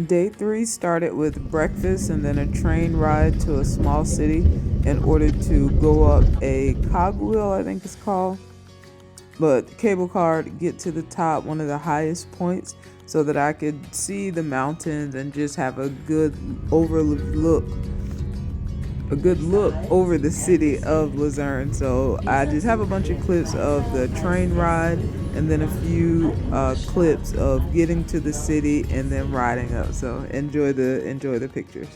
Day 3 started with breakfast and then a train ride to a small city in order to go up a cogwheel, I think it's called, but cable car to get to the top, one of the highest points, so that I could see the mountains and just have a good look over the city of Luzern. So I just have a bunch of clips of the train ride and then a few clips of getting to the city and then riding up. So enjoy the pictures.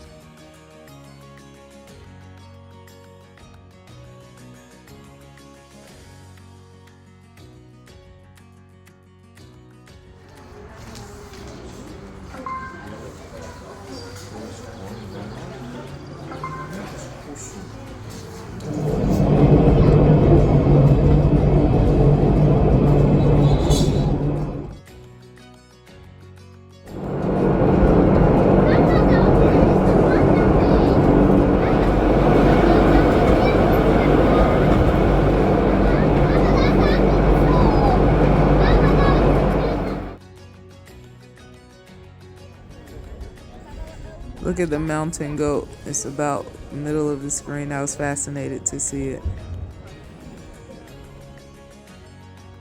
Look at the mountain goat. It's about middle of the screen. I was fascinated to see it.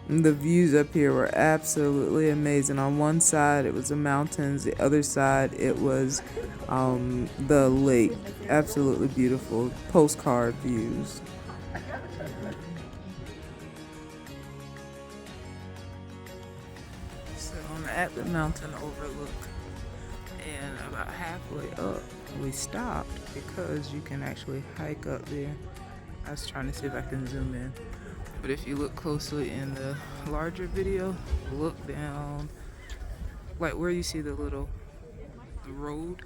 And the views up here were absolutely amazing. On one side it was the mountains, the other side it was the lake. Absolutely beautiful postcard views. So I'm at the mountain overlook, and about halfway up we stopped because you can actually hike up there. I was trying to see if I can zoom in, but if you look closely in the larger video, look down like where you see the road,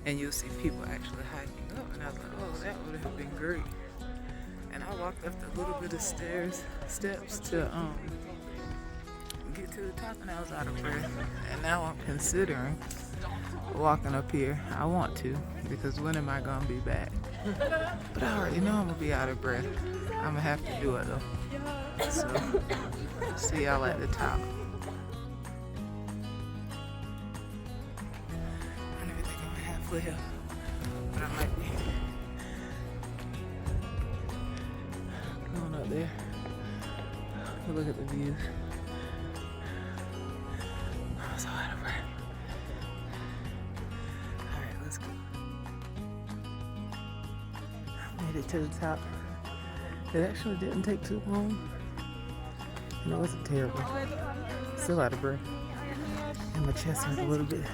and you'll see people actually hiking up, and I was like, oh, that would have been great. And I walked up the little bit of steps to get to the top, and I was out of breath. And now I'm considering walking up here. I want to, because when am I gonna be back? But I already know I'm gonna be out of breath. I'm gonna have to do it though. So see y'all at the top. I don't even think I'm halfway up, but I might be. Going up there. Look at the views. I'm so out of breath. Alright, let's go. I made it to the top. It actually didn't take too long. And it wasn't terrible. Still out of breath. And my chest hurt a little bit.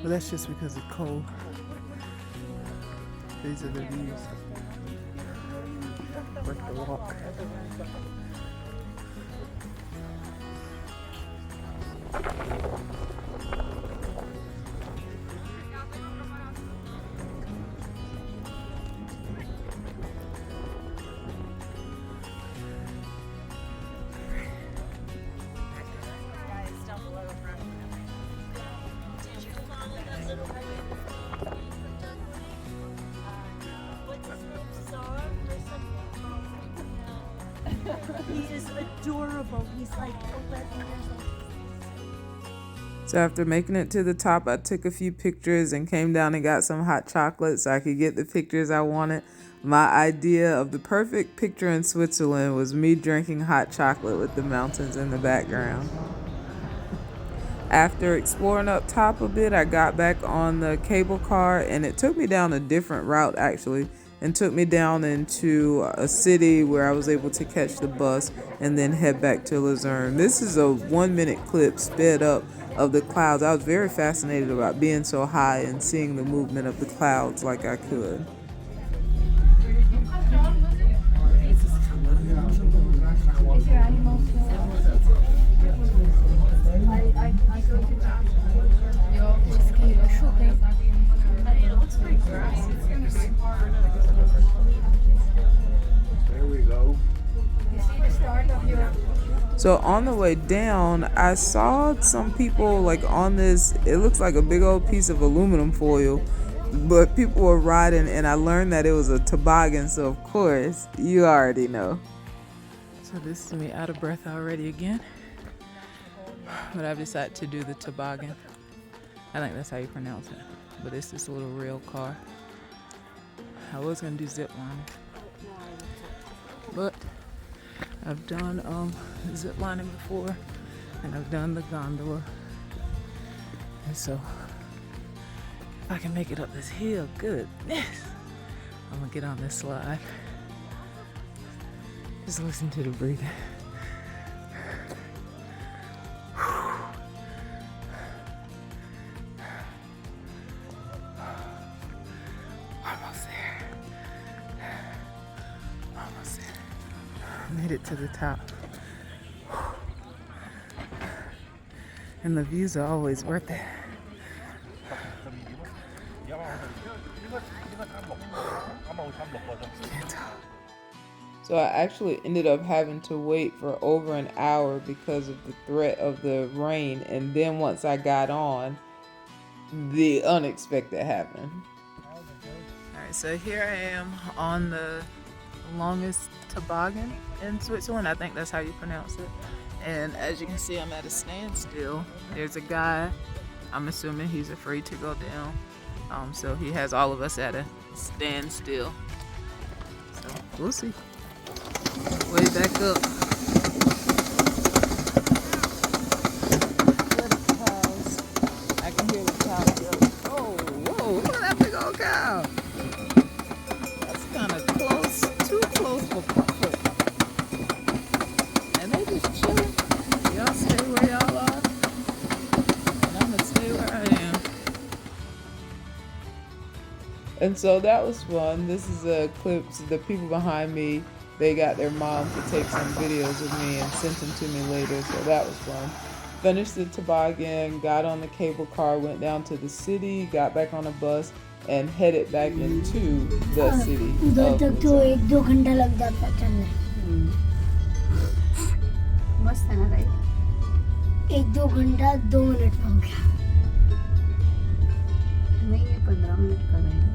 But that's just because it's cold. These are the views. Worth the walk. He is adorable. He's like 11 years old. So after making it to the top, I took a few pictures and came down and got some hot chocolate so I could get the pictures I wanted. My idea of the perfect picture in Switzerland was me drinking hot chocolate with the mountains in the background. After exploring up top a bit, I got back on the cable car, and it took me down a different route actually, and took me down into a city where I was able to catch the bus and then head back to Luzerne. This is a 1-minute clip sped up of the clouds. I was very fascinated about being so high and seeing the movement of the clouds like I could. So on the way down, I saw some people like on this, it looks like a big old piece of aluminum foil, but people were riding, and I learned that it was a toboggan, so of course, you already know. So this is me out of breath already again, but I've decided to do the toboggan. I think that's how you pronounce it. But it's this little rail car. I was gonna do zip line, but I've done zip lining before, and I've done the gondola. And so if I can make it up this hill, goodness, I'm gonna get on this slide. Just listen to the breathing. Almost there. Almost there. Made it to the top. And the views are always worth it. So I actually ended up having to wait for over an hour because of the threat of the rain. And then once I got on, the unexpected happened. Alright, so here I am on the longest toboggan in Switzerland. I think that's how you pronounce it. And as you can see, I'm at a standstill. There's a guy, I'm assuming he's afraid to go down. So he has all of us at a standstill. So we'll see. Way back up. Where the cows? I can hear the cows go. Oh, whoa, look at that big old cow. That's kind of close, too close for comfort. And they just chilling. Y'all stay where y'all are. And I'm gonna stay where I am. And so that was fun. This is a clip. So the people behind me, they got their mom to take some videos of me and sent them to me later, so that was fun. Finished the toboggan, got on the cable car, went down to the city, got back on a bus, and headed back into the city. उधर तक तो 1-2 घंटा लग जाता चलने. मस्त है ना राइट? 1-2 घंटा 2 मिनट में हो गया. नहीं, ये 15 मिनट का रहेगा.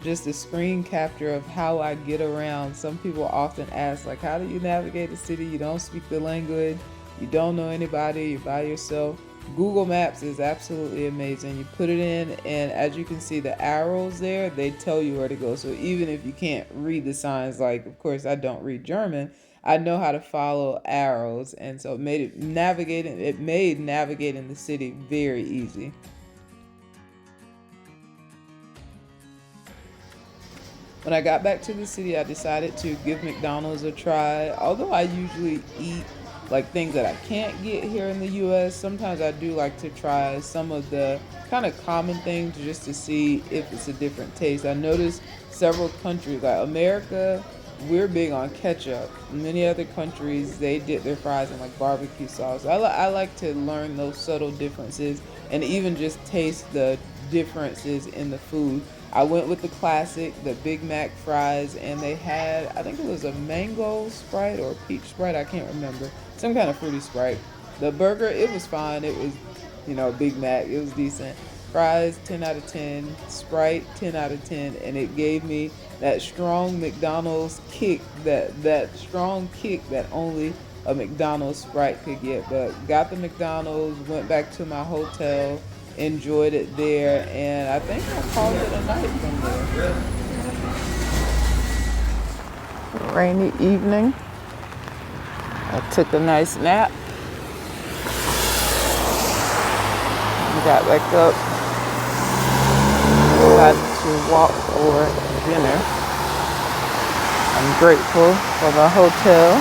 Just a screen capture of how I get around. Some people often ask, like, how do you navigate the city? You don't speak the language, you don't know anybody, you're by yourself. Google Maps is absolutely amazing. You put it in, and as you can see the arrows there, they tell you where to go. So even if you can't read the signs, like, of course I don't read German, I know how to follow arrows, and so it made navigating the city very easy. When I got back to the city, I decided to give McDonald's a try. Although I usually eat like things that I can't get here in the US, sometimes I do like to try some of the kind of common things just to see if it's a different taste. I noticed several countries, like America, we're big on ketchup. Many other countries, they dip their fries in like barbecue sauce. I like to learn those subtle differences and even just taste the differences in the food. I went with the classic, the Big Mac fries, and they had, I think it was a mango Sprite or a peach Sprite, I can't remember. Some kind of fruity Sprite. The burger, it was fine. It was, Big Mac. It was decent. Fries, 10 out of 10. Sprite, 10 out of 10. And it gave me that strong McDonald's kick, that strong kick that only a McDonald's Sprite could get. But got the McDonald's, went back to my hotel, enjoyed it there, and I think I called it a night from there. Rainy evening. I took a nice nap. Got back up. Decided to walk for dinner. I'm grateful for the hotel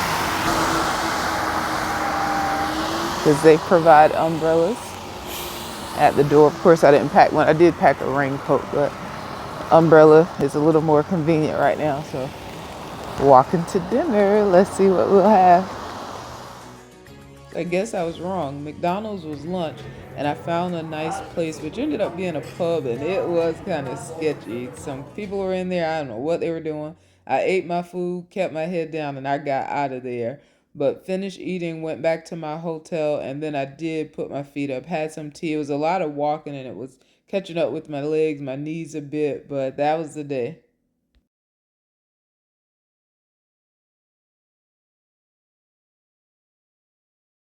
because they provide umbrellas at the door. Of course, I didn't pack one. I did pack a raincoat, but umbrella is a little more convenient right now. So walking to dinner. Let's see what we'll have. I guess I was wrong. McDonald's was lunch, and I found a nice place, which ended up being a pub, and it was kind of sketchy. Some people were in there. I don't know what they were doing. I ate my food, kept my head down, and I got out of there. But finished eating, went back to my hotel, and then I did put my feet up, had some tea. It was a lot of walking, and it was catching up with my legs, my knees a bit, but that was the day.